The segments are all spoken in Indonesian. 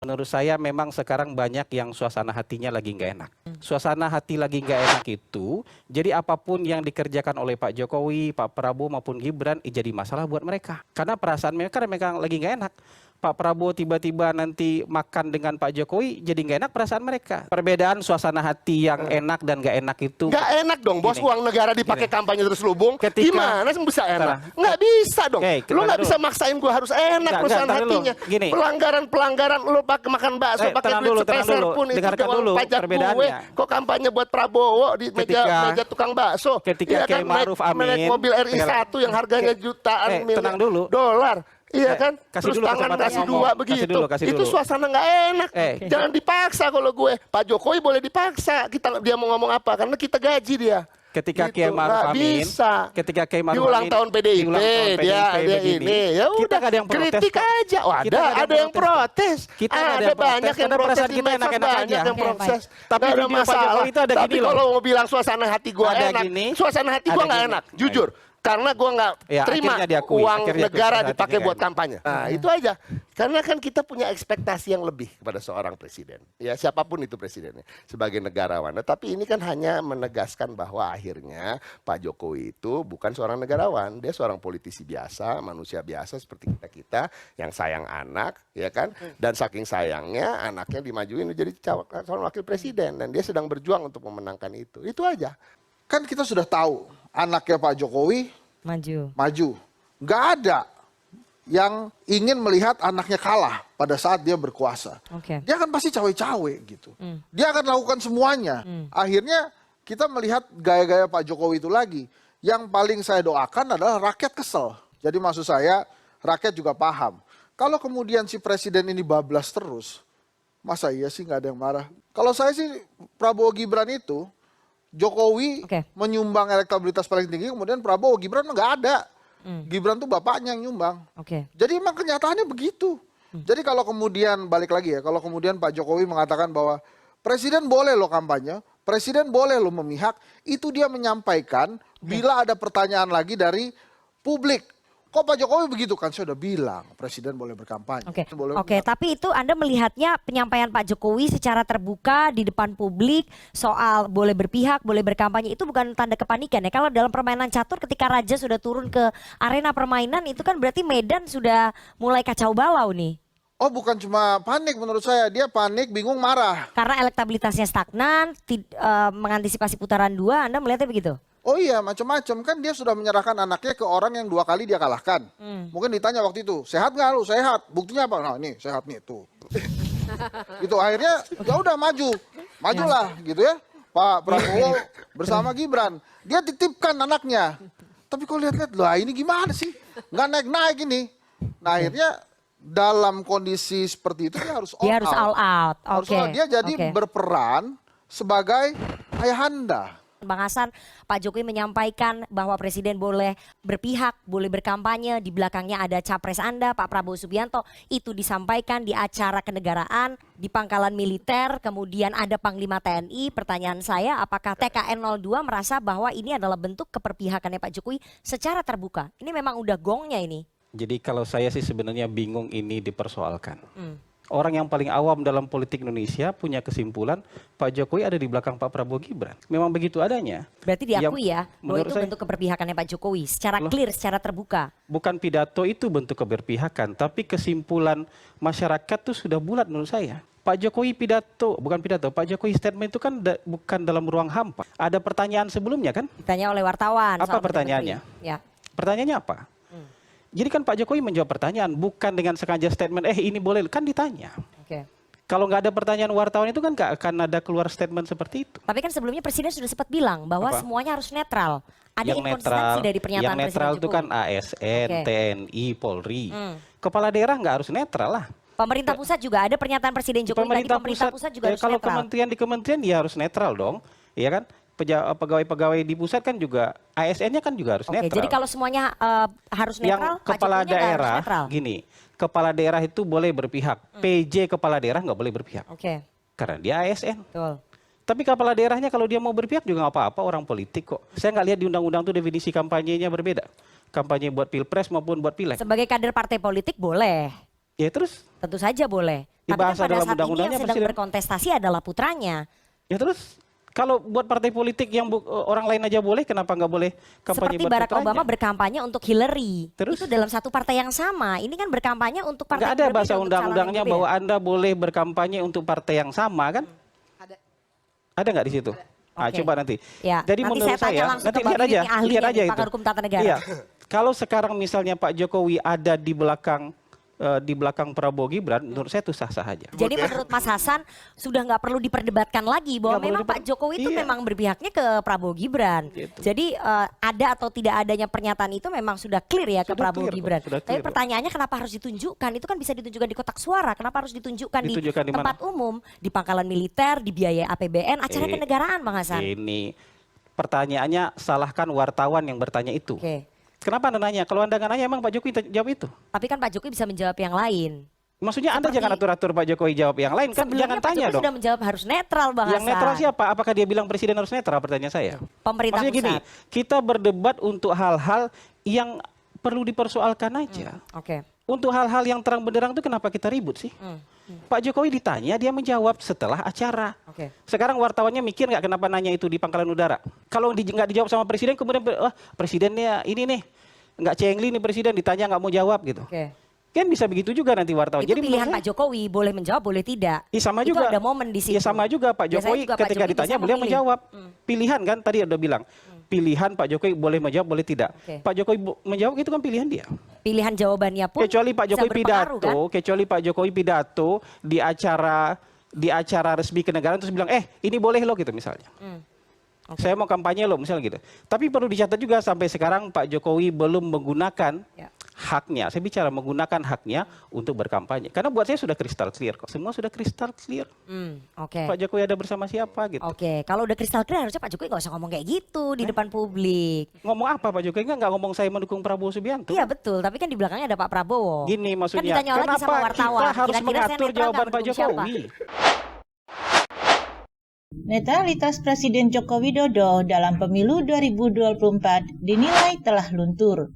Menurut saya memang sekarang banyak yang suasana hatinya lagi nggak enak. Suasana hati lagi nggak enak itu, jadi apapun yang dikerjakan oleh Pak Jokowi, Pak Prabowo maupun Gibran, jadi masalah buat mereka. Karena perasaan mereka lagi nggak enak. Pak Prabowo tiba-tiba nanti makan dengan Pak Jokowi, jadi nggak enak perasaan mereka. Perbedaan suasana hati yang enak dan nggak enak itu. Nggak enak dong, bos. Gini. Uang negara dipakai kampanye terus lubung. Ketika- Gimana sih bisa enak? Nggak bisa dong. Oke, Lu nggak dulu. bisa maksain gue harus enak perusahaan ntar dulu. hatinya. Gini. Pelanggaran lu pakai makan bakso, pakai tenang duit dulu, sepeser dulu. pun itu Dengarkan uang dulu pajak gue. perbedaannya. Kok kampanye buat Prabowo di meja tukang bakso? Ketika Kiai Ma'ruf Amin. naik mobil RI1 yang harganya jutaan tenang dulu. dolar. Iya kan? kasih Terus dulu tangan kesempatan kasih ngomong. dua Kasih begitu. dulu, kasih Itu dulu. suasana nggak enak. Jangan dipaksa kalau gue. Pak Jokowi boleh dipaksa. Dia mau ngomong apa? Karena kita gaji dia. Ketika Gitu. Kiai Ma'ruf Nggak Amin, bisa. ketika Kiai Di Ma'ruf ulang Amin, tahun PDIP, di ulang tahun dia begini, ini. Ya kita udah, nggak ada yang protes kritik kok. aja. Oh, Kita nggak ada yang protes. Kita nggak ada Ada yang protes, banyak yang karena protes perasaan di kita medsos, enak-enak banyak aja. yang Oke, protes. Tapi Nggak ada video Pak masalah. Jokowi itu ada Tapi gini loh. kalau mau bilang suasana hati gue Ada enak, gini, suasana hati gue ada nggak gini. enak. Jujur. Karena gue nggak Ya, terima akhirnya diakui, uang akhirnya negara diakui, dipakai hatinya buat nggak kampanye. Nah, itu aja. Karena kan kita punya ekspektasi yang lebih kepada seorang presiden. Ya, siapapun itu presidennya sebagai negarawan. Nah, tapi ini kan hanya menegaskan bahwa akhirnya Pak Jokowi itu bukan seorang negarawan. Dia seorang politisi biasa, manusia biasa seperti kita-kita yang sayang anak, ya kan? Dan saking sayangnya anaknya dimajuin menjadi calon wakil presiden. Dan dia sedang berjuang untuk memenangkan itu. Itu aja. Kan kita sudah tahu anaknya Pak Jokowi maju. Nggak ada yang ingin melihat anaknya kalah pada saat dia berkuasa. Dia akan pasti cawe-cawe gitu. Dia akan lakukan semuanya. Akhirnya kita melihat gaya-gaya Pak Jokowi itu lagi. Yang paling saya doakan adalah rakyat kesel. Jadi maksud saya rakyat juga paham. Kalau kemudian si presiden ini bablas terus, masa iya sih nggak ada yang marah? Kalau saya sih Prabowo Gibran itu, Jokowi menyumbang elektabilitas paling tinggi, kemudian Prabowo Gibran nggak ada. Gibran tuh bapaknya yang nyumbang. Jadi emang kenyataannya begitu. Jadi kalau kemudian balik lagi ya, kalau kemudian Pak Jokowi mengatakan bahwa presiden boleh lo kampanye, presiden boleh lo memihak, itu dia menyampaikan bila ada pertanyaan lagi dari publik. Kok Pak Jokowi begitu kan? Saya udah bilang presiden boleh berkampanye. Oke, tapi itu Anda melihatnya penyampaian Pak Jokowi secara terbuka di depan publik soal boleh berpihak, boleh berkampanye itu bukan tanda kepanikan ya. Kalau dalam permainan catur ketika raja sudah turun ke arena permainan itu kan berarti medan sudah mulai kacau balau nih. Oh, bukan cuma panik menurut saya, dia panik, bingung, marah. Karena elektabilitasnya stagnan, mengantisipasi putaran 2, Anda melihatnya begitu? Oh iya, macam-macam kan dia sudah menyerahkan anaknya ke orang yang 2 kali dia kalahkan. Mungkin ditanya waktu itu, sehat nggak lu? Sehat. Buktinya apa? Nah ini sehat nih tuh. Itu akhirnya ya udah majulah gitu ya. Pak Prabowo bersama Gibran, dia titipkan anaknya. Tapi kok lihat-lihat, lah ini gimana sih? Nggak naik-naik ini. Nah akhirnya dalam kondisi seperti itu dia harus all out. Dia jadi berperan sebagai ayahanda. Bang Hasan, Pak Jokowi menyampaikan bahwa presiden boleh berpihak, boleh berkampanye, di belakangnya ada capres Anda, Pak Prabowo Subianto. Itu disampaikan di acara kenegaraan, di pangkalan militer, kemudian ada Panglima TNI. Pertanyaan saya, apakah TKN 02 merasa bahwa ini adalah bentuk keperpihakannya Pak Jokowi secara terbuka? Ini memang udah gongnya ini. Jadi kalau saya sih sebenarnya bingung ini dipersoalkan. Orang yang paling awam dalam politik Indonesia punya kesimpulan Pak Jokowi ada di belakang Pak Prabowo Gibran. Memang begitu adanya. Berarti diakui ya bahwa itu saya, bentuk keberpihakannya Pak Jokowi secara clear, secara terbuka. Bukan pidato itu bentuk keberpihakan, tapi kesimpulan masyarakat itu sudah bulat menurut saya. Pak Jokowi Pak Jokowi statement itu kan bukan dalam ruang hampa. Ada pertanyaan sebelumnya kan? Ditanya oleh wartawan. Apa pertanyaannya? Ya. Pertanyaannya apa? Jadi kan Pak Jokowi menjawab pertanyaan bukan dengan sengaja statement ini boleh, kan ditanya. Kalau nggak ada pertanyaan wartawan itu kan nggak akan ada keluar statement seperti itu. Tapi kan sebelumnya presiden sudah sempat bilang bahwa semuanya harus netral. Ada yang inkonsistensi dari pernyataan yang netral Presiden itu Jokowi. kan ASN, TNI, Polri. Kepala daerah nggak harus netral lah. Pemerintah pusat juga ada pernyataan Presiden Jokowi pemerintah pusat juga harus kalau netral. kementerian di kementerian dia harus netral dong, iya kan? Pegawai-pegawai di pusat kan juga ASN-nya kan juga harus netral. Jadi kalau semuanya harus netral, yang kepala daerah gini, kepala daerah itu boleh berpihak, PJ kepala daerah nggak boleh berpihak. Karena dia ASN. Betul. Tapi kepala daerahnya kalau dia mau berpihak juga nggak apa-apa, orang politik kok. Saya nggak lihat di undang-undang tuh definisi kampanyenya berbeda. Kampanye buat pilpres maupun buat pileg. Sebagai kader partai politik boleh. Ya terus? Tentu saja boleh. Tapi kan Dibahas pada dalam saat ini undang-undangnya yang sedang Presiden. berkontestasi adalah putranya. Ya terus? Kalau buat partai politik yang orang lain aja boleh, kenapa nggak boleh kampanye Seperti buat Barack putranya? Obama berkampanye untuk Hillary. Terus? Itu dalam satu partai yang sama. Ini kan berkampanye untuk partai Nggak ada yang berbeda, bahasa untuk calon yang undang-undangnya berbeda. bahwa Anda boleh berkampanye untuk partai yang sama kan? Ada nggak di situ? Ah, Oke. coba nanti. Ya, Jadi nanti menurut saya tanya saya, langsung nanti ke Bang lihat Bibit aja, nih, ahlinya lihat aja nih, itu. pakar hukum tata negara. Iya. Kalau sekarang misalnya Pak Jokowi ada di belakang Prabowo Gibran, menurut saya itu sah-sah aja. Jadi menurut Mas Hasan sudah nggak perlu diperdebatkan lagi bahwa Nggak perlu memang Pak Jokowi itu iya. memang berpihaknya ke Prabowo Gibran. Gitu. Jadi ada atau tidak adanya pernyataan itu memang sudah clear ya ke Sudah Prabowo clear kok, Gibran. sudah Tapi clear kok. pertanyaannya kenapa harus ditunjukkan? Itu kan bisa ditunjukkan di kotak suara. Kenapa harus ditunjukkan di Ditunjukkan di mana? tempat umum, di pangkalan militer, di biaya APBN, acara kenegaraan, Bang Hasan? Ini pertanyaannya salahkan wartawan yang bertanya itu. Oke. Kenapa Anda nanya? Kalau Anda nggak nanya, emang Pak Jokowi jawab itu? Tapi kan Pak Jokowi bisa menjawab yang lain. Maksudnya Anda Seperti- jangan atur-atur Pak Jokowi jawab yang lain kan? Sebelumnya Jangan Pak tanya Jokowi dong. sudah menjawab harus netral, Bang Yang Hasan. netral siapa? Apakah dia bilang presiden harus netral? Pertanyaan saya. Pemerintah Maksudnya gini, pusat. kita berdebat untuk hal-hal yang perlu dipersoalkan aja. Oke. Untuk hal-hal yang terang benderang itu kenapa kita ribut sih? Pak Jokowi ditanya, dia menjawab setelah acara. Oke. Sekarang wartawannya mikir nggak kenapa nanya itu di pangkalan udara? Kalau nggak dijawab sama presiden, kemudian presidennya ini nih nggak cengli nih presiden, ditanya nggak mau jawab gitu. Oke. Kan bisa begitu juga nanti wartawan. Itu menurut pilihan saya- Pak Jokowi, boleh menjawab, boleh tidak. Iya sama Itu juga. ada momen di situ. Ya sama juga Pak Biasanya Jokowi juga Pak ketika Jokowi ditanya bisa beliau memilih. menjawab. Pilihan kan tadi udah bilang. Pilihan Pak Jokowi boleh menjawab boleh tidak. Oke. Pak Jokowi menjawab itu kan pilihan dia. Pilihan jawabannya pun Kecuali Pak bisa Jokowi berpengaruh, pidato, kan? kecuali Pak Jokowi pidato di acara resmi kenegaraan terus bilang ini boleh loh gitu misalnya. Oke. Saya mau kampanye loh misalnya gitu. Tapi perlu dicatat juga sampai sekarang Pak Jokowi belum menggunakan Ya. haknya. Saya bicara menggunakan haknya untuk berkampanye. Karena buat saya sudah kristal clear kok. Semua sudah kristal clear. Oke. Pak Jokowi ada bersama siapa gitu. Oke, kalau udah kristal clear harusnya Pak Jokowi nggak usah ngomong kayak gitu di depan publik. Ngomong apa Pak Jokowi? Nggak ngomong saya mendukung Prabowo Subianto. Iya betul, tapi kan di belakangnya ada Pak Prabowo. Gini Kan maksudnya, ditanya lagi sama kenapa wartawan, kita harus kira-kira saya mengatur netral jawaban nggak Pak mendukung siapa? Jokowi? Netralitas Presiden Joko Widodo dalam pemilu 2024 dinilai telah luntur.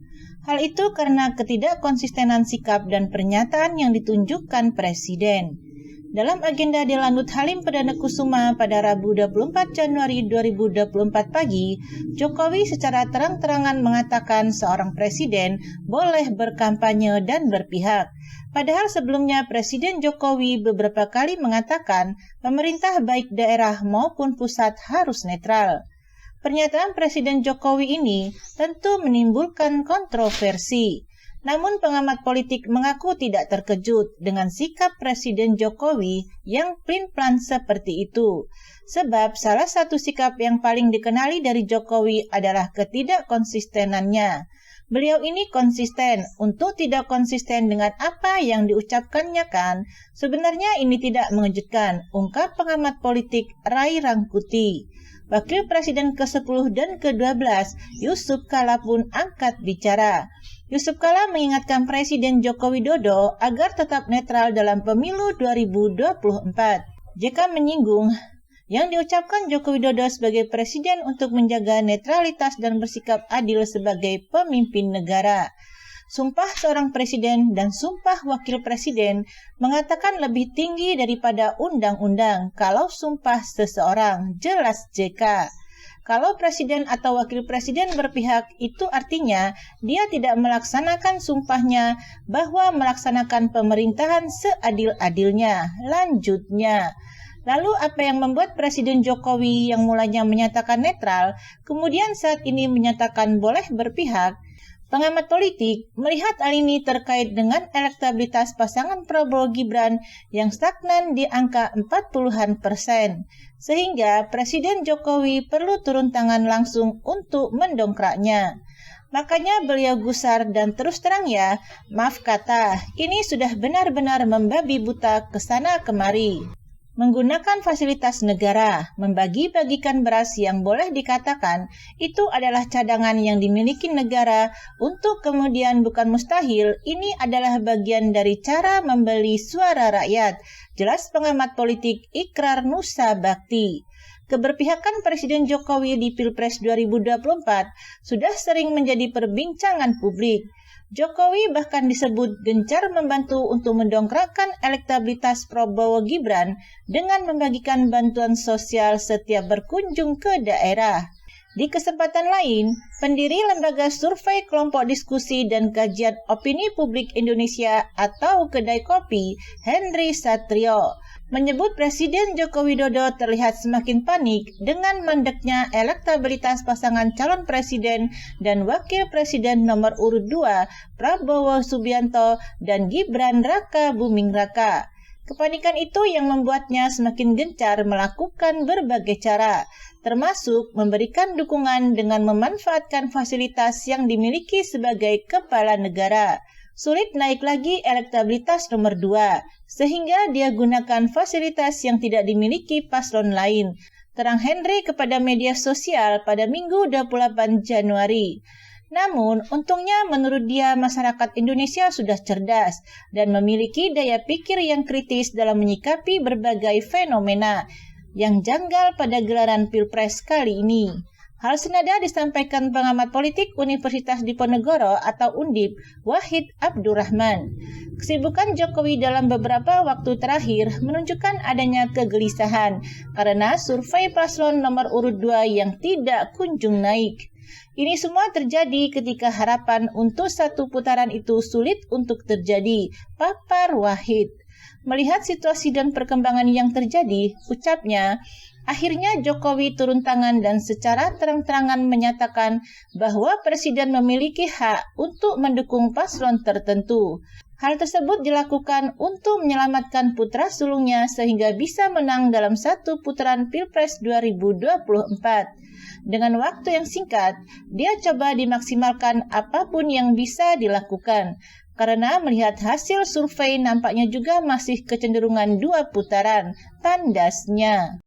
Hal itu karena ketidakkonsistenan sikap dan pernyataan yang ditunjukkan Presiden. Dalam agenda di Lanut Halim Perdana Kusuma pada Rabu 24 Januari 2024 pagi, Jokowi secara terang-terangan mengatakan seorang presiden boleh berkampanye dan berpihak. Padahal sebelumnya Presiden Jokowi beberapa kali mengatakan pemerintah baik daerah maupun pusat harus netral. Pernyataan Presiden Jokowi ini tentu menimbulkan kontroversi. Namun pengamat politik mengaku tidak terkejut dengan sikap Presiden Jokowi yang plin-plan seperti itu. Sebab salah satu sikap yang paling dikenali dari Jokowi adalah ketidakkonsistenannya. Beliau ini konsisten. Untuk tidak konsisten dengan apa yang diucapkannya kan, sebenarnya ini tidak mengejutkan, ungkap pengamat politik Rai Rangkuti. Wakil Presiden ke-10 dan ke-12, Yusuf Kala pun angkat bicara. Yusuf Kala mengingatkan Presiden Joko Widodo agar tetap netral dalam pemilu 2024. JK menyinggung yang diucapkan Joko Widodo sebagai presiden untuk menjaga netralitas dan bersikap adil sebagai pemimpin negara. Sumpah seorang presiden dan sumpah wakil presiden mengatakan lebih tinggi daripada undang-undang kalau sumpah seseorang, jelas JK. Kalau presiden atau wakil presiden berpihak, itu artinya dia tidak melaksanakan sumpahnya bahwa melaksanakan pemerintahan seadil-adilnya. Lanjutnya, lalu apa yang membuat Presiden Jokowi yang mulanya menyatakan netral, kemudian saat ini menyatakan boleh berpihak? Pengamat politik melihat hal ini terkait dengan elektabilitas pasangan Prabowo Gibran yang stagnan di angka 40-an%, sehingga Presiden Jokowi perlu turun tangan langsung untuk mendongkraknya. Makanya beliau gusar dan terus terang ya, maaf kata, ini sudah benar-benar membabi buta kesana kemari. Menggunakan fasilitas negara, membagi-bagikan beras yang boleh dikatakan itu adalah cadangan yang dimiliki negara untuk kemudian bukan mustahil, ini adalah bagian dari cara membeli suara rakyat. Jelas pengamat politik Ikrar Nusa Bakti. Keberpihakan Presiden Jokowi di Pilpres 2024 sudah sering menjadi perbincangan publik. Jokowi bahkan disebut gencar membantu untuk mendongkrakkan elektabilitas Prabowo Gibran dengan membagikan bantuan sosial setiap berkunjung ke daerah. Di kesempatan lain, pendiri Lembaga Survei Kelompok Diskusi dan Kajian Opini Publik Indonesia atau Kedai Kopi, Henry Satrio, menyebut Presiden Joko Widodo terlihat semakin panik dengan mandeknya elektabilitas pasangan calon presiden dan wakil presiden nomor urut 2 Prabowo Subianto dan Gibran Raka Buming Raka. Kepanikan itu yang membuatnya semakin gencar melakukan berbagai cara, termasuk memberikan dukungan dengan memanfaatkan fasilitas yang dimiliki sebagai kepala negara. Sulit naik lagi elektabilitas nomor 2, sehingga dia gunakan fasilitas yang tidak dimiliki paslon lain, terang Henry kepada media sosial pada Minggu 28 Januari. Namun, untungnya menurut dia masyarakat Indonesia sudah cerdas dan memiliki daya pikir yang kritis dalam menyikapi berbagai fenomena yang janggal pada gelaran Pilpres kali ini. Hal senada disampaikan pengamat politik Universitas Diponegoro atau Undip, Wahid Abdurrahman. Kesibukan Jokowi dalam beberapa waktu terakhir menunjukkan adanya kegelisahan karena survei paslon nomor urut 2 yang tidak kunjung naik. Ini semua terjadi ketika harapan untuk satu putaran itu sulit untuk terjadi, papar Wahid. Melihat situasi dan perkembangan yang terjadi, ucapnya, akhirnya Jokowi turun tangan dan secara terang-terangan menyatakan bahwa Presiden memiliki hak untuk mendukung paslon tertentu. Hal tersebut dilakukan untuk menyelamatkan putra sulungnya sehingga bisa menang dalam satu putaran Pilpres 2024. Dengan waktu yang singkat, dia coba dimaksimalkan apapun yang bisa dilakukan. Karena melihat hasil survei nampaknya juga masih kecenderungan 2 putaran, tandasnya.